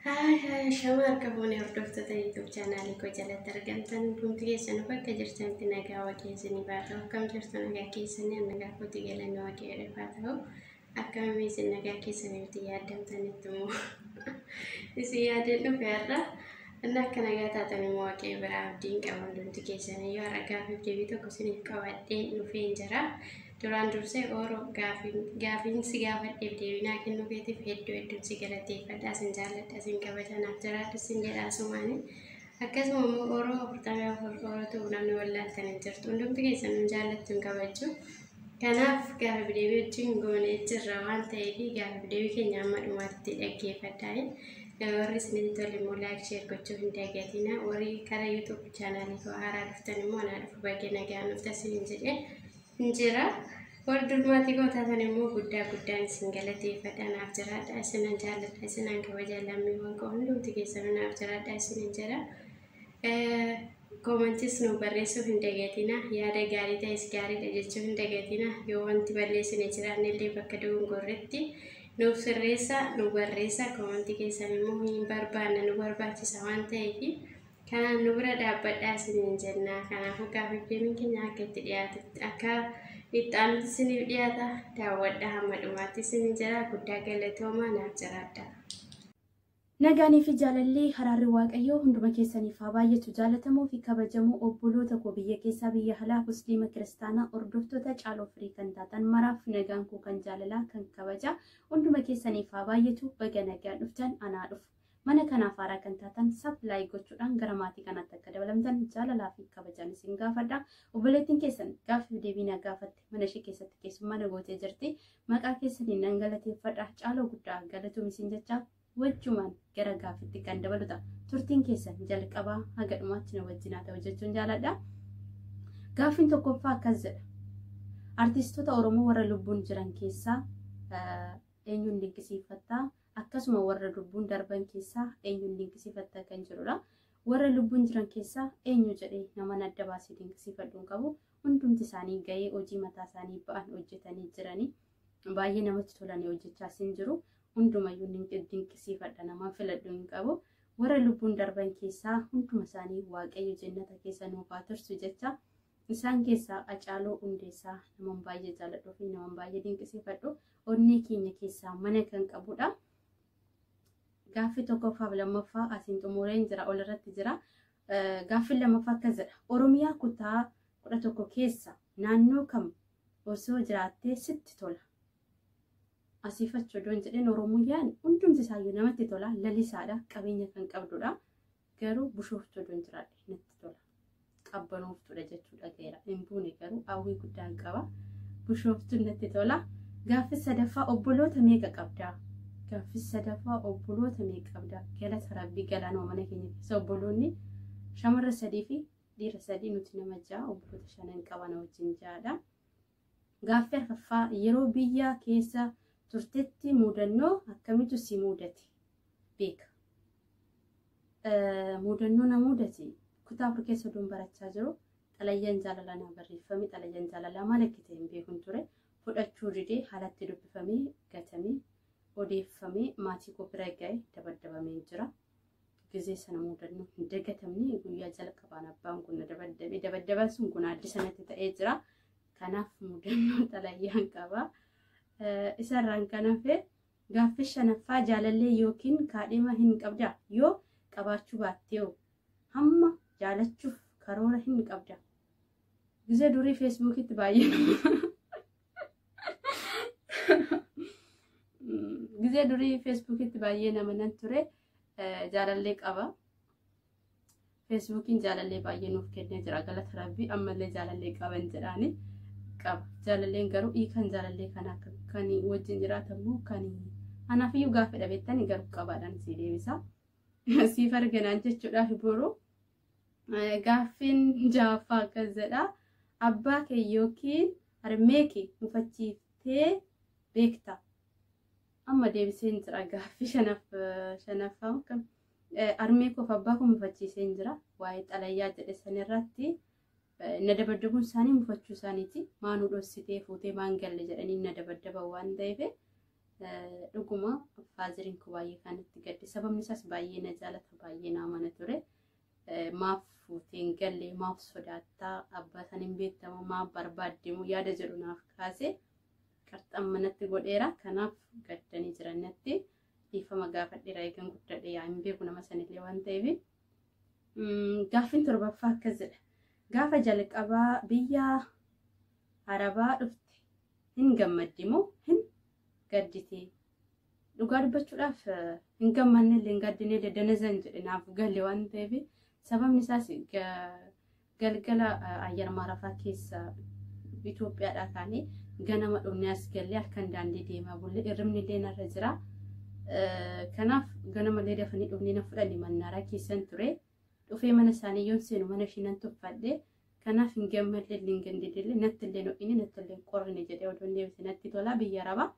Hai, shamar kabone hordoftoota YouTube chaanaalii koo jalatti argamtan hundumti keessan bakka jirtanitti nagaa waaqessanii baata'u akkam jirtu nagaa keessanii nagaa kooti galanii waaqee baata'u akkam isin nagaa keessanitti yaadamtanitti immoo isin yaadadhu fe'arra akka nagaa taatan immoo waaqee biraa abdiin qaban hundumti keessanii yoo ragaa fi deebii tokko isiniif qabadhee dhufee jira. Duraan dursee Oromoo gaafiin si gaafadheef deebinaa kennuu keetiif hedduun si galateeffadha sin jaalladha sin kabajanaaf jiraadhu sin jedhaa sumaanii akkasuma immoo Oromoo 44 Oromootu namni wallaaltan hin jirtu hundumti keessan nu jaallattu hin kabajju kanaaf gaafi deebii wajjin goonee jirra waan ta'eef gaafi deebii keenya amma dhumaatti dhaggeeffadhaa warri isinitti tole immoo like share gochuu hin dagatinaa warri karaa YouTube chaanaalii koo haaraa dhuftan immoo anaa dhufu baay'ee nagaa nuuf taasisin jedhee Injera, waldurmaati gootaatan immoo guddaan isin galateeffadha naaf jiraadha isinan jaalladha isinan kabaja lammiiwwan koo hundumti keessan naaf jiraadha isin injera. Komentis nu barreessuuf hin dagatinaa yaada gaarii ta'es gaariidha jechuu hin dagatinaa yoo wanti balleessine jiraannellee bakka dogongorretti nuuf sirreessa nu barreessa komentii keessan immoo hin barbaanna nu barbaachisa waan ta'eef Kana nubra dhaabbadhaa isiniin jenna. Kanaafuu gaaffii deebiin keenya akka itti dhiyaatutti akka itti aanutti isiniif dhiyaata daawwadhaa hamma dhumaatti isiniin jira guddaa galatoomaa naaf jiraadha. Nagaanii fi jaalallee haraarri waaqayyoo hunduma keessaniif haa baay'atu jaalatamuu fi kabajamoo obboloota koo biyya keessaa biyya alaa musliima kiristaanaa hordoftoota caaloo firii kan taatan maraaf nagaan koo kan jaalalaa kan kabaja hunduma keessaniif haa baay'atu baga nagaa dhuftan anaa dhufu. Mana kanaaf haaraa kan taatan supply gochuudhaan gara maatii kanaatti akka dabalamtan jaalalaa fi kabajaan isin gaafadha. Obboleettiin keessan gaaffii deebii na gaafatte mana ishee keessatti keessummaa na gootee jirti. Maqaa keessaniin nan galateeffadha. Caaloo guddaa galatuun isin jecha wajjumaan gara gaaffiitti kan dabaluta. Turtiin keessan jalqabaa haga dhumaatti na wajjin haa ta'u jechuun jaaladha. Gaaffiin tokkoffaa akkas jedha. Artistoota Oromoo warra lubbuun jiran keessaa eenyuun dinqisiifattaa? Akkasuma warra lubbuun darban keessaa eenyuun dinqisiifattaa kan jirudha. Warra lubbuun jiran keessaa eenyu jedhee nama adda baasee dinqisiifadhuun qabu hundumti isaanii gahee hojii mataa isaanii ba'an hojjetanii jiranii baay'ee namatti tolanii hojjechaas hin jiru. Hundumayyuu dinqisiifadha nama filadhu hin qabu. Warra lubbuun darban keessaa hunduma isaanii waaqayyo jannata keessa nuuf haa tursu jecha isaan keessaa Hacaaluu Hundeessaa nama baay'ee jaalladhuu fi nama baay'ee dinqisiifadhu onnee keenya keessaa mana kan qabudha. Gaaffii tokkoffaaf lammaffaa asiin xumureen jira ol irratti jira. Gaaffii lammaffaa akkas jedha. Oromiyaa kutaa 11 keessa naannoo kam osoo jiraattee sitti tola? Asiifachuu doon jedheen Oromiyaan hundumti isaayyuu namatti tola. Lalisaadha qabeenya kan qabdudha. Garuu Bishooftuu doon jiraadhe natti tola. Qabbanooftuudha jechuudha gaira. Hin buune garuu hawwii guddaan qaba. Bishooftuun natti tola. Gaaffii sadaffaa obboloota meeqa qabdaa? Gaaffii sadaffaa obboloota meeqa qabdaa? Galata Rabbii galaanoo mana keenya keessa obboloonni shamarra 3 fi dhiira 3 nuti nama 6 obboloota 5 qaban wajjin jaadha. Gaaffii arfaffaa yeroo biyya keessa turtetti mudannoo akkamitu si mudate beeka? Mudannoo na mudate kutaa 4 keessa doon barachaa jiru xalayyaan jaalalaa na barreeffame xalayyaan jaalalaa maal akka ta'e hin beekun ture fudhachuu didee haalatti dubbifamee gatamee odeeffamee maatii koo bira ga'ee dabaddabamee jira. Gizee sana mudannoo hin dagatamne guyyaa jalqabaan abbaan kun dabaddaban sun kun addi sanatti ta'ee jira. Kanaaf mudannoo xalayyaan qaba. Isarraan kan hafe gaaffii shanaffaa jaalallee yookiin kaadhima hin qabdaa? Yoo qabaachuu baattee hamma jaalachuuf karoora hin qabdaa? Gizee durii Feesbuukitti baay'ee Gizee durii Feesbuukitti baay'ee nama nan ture jaalallee qaba. Feesbuukiin jaalallee baay'ee nuuf kennee jira galata Rabbii ammallee jaalallee qaban jedhaani qaba. Jaalalleen garuu kan jaalallee kana kan wajjin jiraatamu kan anaafiyyuu gaaffii dhabeettani garuu qabaadhaan si deebisa. Siif arganaan jechuudhaaf boru gaaffiin jaaffaa akkas jedha. Abbaa kee yookiin harmee kee mufachiiftee beekta? Amma deebiseen jira gaaffii shanaffaa kam harmee koo fi abbaa koo mufachiiseen jira waa'ee xalayyaa jedhe sanirratti na dabaddabuun isaanii mufachuu isaaniiti maanuu dhossitee fuutee maan galle jedhanii na dabaddaban waan ta'eef dhuguma faaziriin koo baay'ee kan itti gadde sababni isaas baay'ee na jaalata baay'ee na amana ture maaf fuuteen galle maaf sodaattaa abbaa san hin beektamu maaf barbaaddeemu yaada jedhu naaf kaase qarxan manatti godheera kanaaf gaddanii jiran natti dhiifama gaafadheera eegan guddadhe yaa hin beeku nama sanillee waan ta'eef gaaffiin torbaffaa akkas jedha gaafa jalqabaa biyya Arabaa dhufte hin gammaddi moo hin gaddite dhugaa dubbachuudhaaf hin gammanne illee hin gaddine illee danazan jedhe naaf galle waan ta'eef sababni isaas galgala ayyar maarafaa keessa Itoophiyaadhaa kaanii ganama dhumni as galle halkan daandii deemaa bulle irrimni illee narra jira kanaaf ganama illee dafanii dhumni na fudhanii mannaaraa keessan ture dhufee mana isaanii yoon seenu mana ishiinan tuffadhe kanaaf hin gammadde illee hin gandidille natti illee no'ini natti illee qorrine jedhee odoon deebise natti tola biyya Arabaa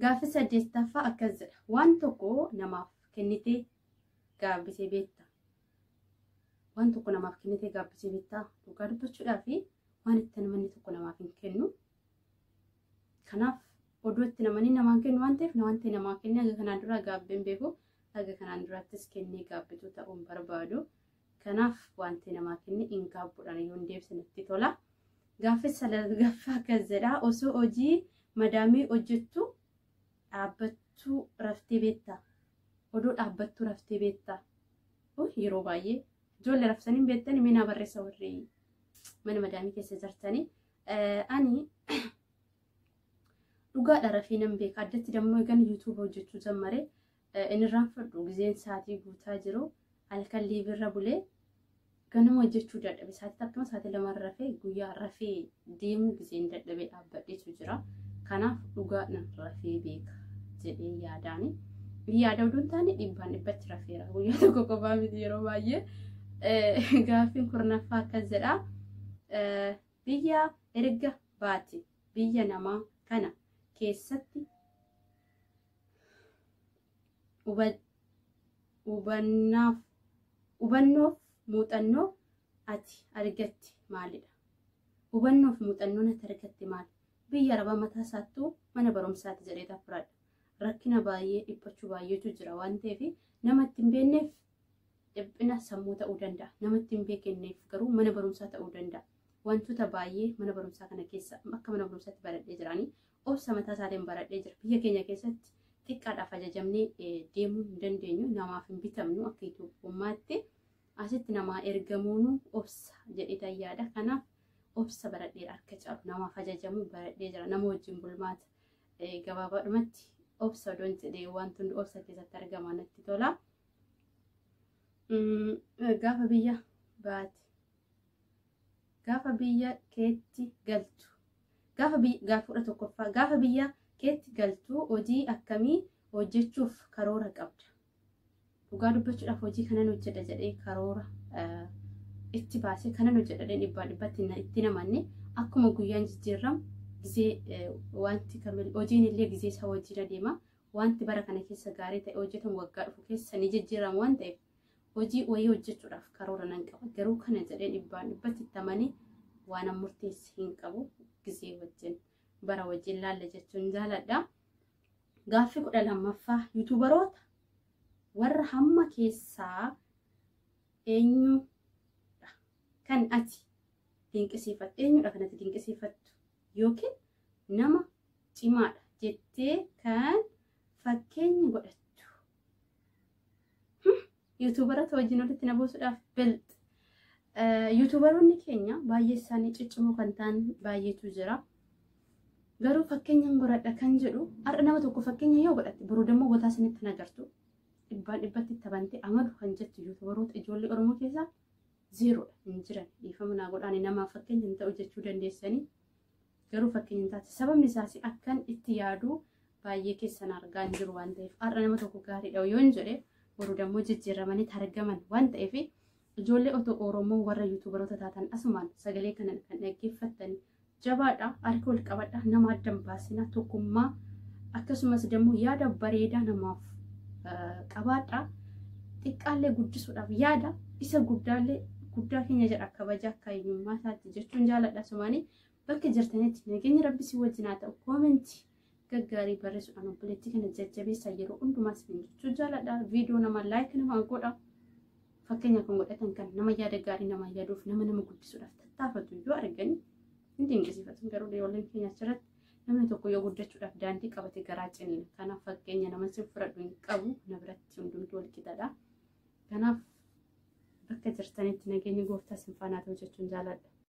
gaaffii saddeettaffaa akkas jedha waan tokko namaaf kennitee gaabbisee beekta waan tokko namaaf kennitee gaabbisee beekta dhugaa dubbachuudhaaf waan itti namni tokko namaaf hin kennu kanaaf oduu itti namni namaan kennu waan ta'eef wanti namaa kenne aga kanaan dura gaabbeen beeku aga kanaan durattis kennee gaabbitu ta'uun barbaadu kanaaf wanti namaa kenne hin gaabbuudhaan yoon deebisanitti tola gaaffii salgaffaa akkas jedha osoo hojii madaamii hojjettu dhaabbattuu raftee beekta oduu dhaabbattuu raftee beekta yeroo baay'ee ijoollee raftanii beektanii mina barreessa warri mana madaamii keessa jirtanii ani dhugaadha rafii nan beeka addatti dammoo egan YouTube hojjechuu jammare inni raanfadhu gizeen saatii guutaa jiru halkan liibirra bulee ganama hojjechuu dadhabe saatii akkuma saatii lama rafee guyyaa rafee deemu gizeen dadhabee dhaabbadheetu jira kanaaf dhugaadhaan rafee beeka jedhee yaadaani yaada oduun taane dhibbaan dhibbatti rafeera guyyaa tokko qofaa miti yeroo baay'ee gaaffiin kurnaffaa akkas jedha biyya erga baate biyya namaa kana keessatti hubannoof muuxannoo ati argatte maalidha hubannoof muuxannoon ati argatte maali biyya Arabaa mataa isaattuu mana barumsaati jedhee taafuraadha rakkina baay'ee dhiphachuu baay'eetu jira waan ta'eef namatti hin beekneef dhiphina sammuu ta'uu danda'a namatti hin beekneef garuu mana barumsaa ta'uu danda'a wantoota baay'ee mana barumsaa kana keessa akka mana barumsaatti baradhee jiranii obsa mataa isaatiin baradhee jira biyya keenya keessatti xiqqaadhaaf ajajamnee deemuu hin dandeenyu namaaf hin bitamnu akka Itoophiyaatti asitti namaa ergamuun obsa jedhee yaada kanaaf obsa baradhee harka caalu namaaf ajajamuu baradhee jira nama wajjin bulmaata gabaabaadhumatti obsa odoon jedhee wantoonni obsa keessatti argaman natti tola gaafa biyya baate gaafa biyya keetti galtu gaafa tokkoffaa gaafa biyya keetti galtu hojii akkamii hojjechuuf karoora qabda dhugaa dubbachuudhaaf hojii kanan hojjedha jedhee karoora itti baasee kanan hojjedha dhibbaa dhibbatti itti namanne akkuma guyyaan jijjiiramu gizee wanti kamil hojiin illee gizee isaa hojiirra deema wanti bara kana keessa gaarii ta'e hojjetamu waggaa dhufu keessa ni jijjiiramu waan ta'eef hojii wayii hojjechuudhaaf karoora nan qaba garuu kana jedhee dhibbaa dhibbatti tamanii waan murteessi hin qabu gizee wajjin bara wajjin laalla jechuun jaaladha gaaffii 12ffaa yuutuubaroota warra hamma keessaa eenyudha kan ati dinqisiifattu eenyudha kan ati dinqisiifattu yookiin nama cimaadha jettee kan fakkeenya godhattu yuutuubaroota wajjin walitti na buusuudhaaf bilti yuutuubaroonni keenya baay'ee isaanii ciccimoo kan ta'an baay'eetu jira garuu fakkeenyaan godhadha kan jedhu har'a nama tokko fakkeenya yoo godhatte boruu dammoo gotaa sanitti nagartu dhibbaan dhibbatti tabante amalu kan jettu yuutuubaroota ijoollee Oromoo keessaa zeeroodha hin jiran dhiifama naa godhaani namaa fakkeenya hin ta'u jechuu dandeessanii garuu fakkeenya hin taate sababni isaas akkan itti yaadu baay'ee keessan argaa hin jiru waan ta'eef har'a nama tokko gaariidha yoo hin jedhe boruu dammoo jijjiiramanii argaman waan ta'eef ijoollee Oromoo warra yuutuubaroota taatan asumaan sagalee kana kan dhaggeeffattan jabaadha harka ol qabadha nama addan baasina tokkummaa akkasumas dammoo yaada bareedaa namaaf qabaadha xiqqaallee guddisuudhaaf yaada isa guddaa keenya jedha kabajaa kaayyummaa isaatti jechuun jaaladha sumaanii bakka jirtanitti nageenyi rabbi si wajjin haa ta'u koomentii gaggaarii barreessuudhaan obboleettii kana jajjabeessaa yeroo hundumaas jechuu jaaladha. Viidiyoo nama laayik nama godha. Fakkeenya kan godhatan kan nama yaada gaarii nama yaaduuf nama guddisuudhaaf tattaafatu yoo argan hin dinqisiifatan. Garuu ijoolleen keenya achirratti namni tokko yoo guddachuudhaaf daandii qabate garaa ciniina. Kanaaf fakkeenya nama si fudhadhu hin qabu. Na biratti hundumtuu wal qixadha. Kanaaf bakka jirtanitti nageenyi gooftaa sin faana ta'u jechuun jaaladha.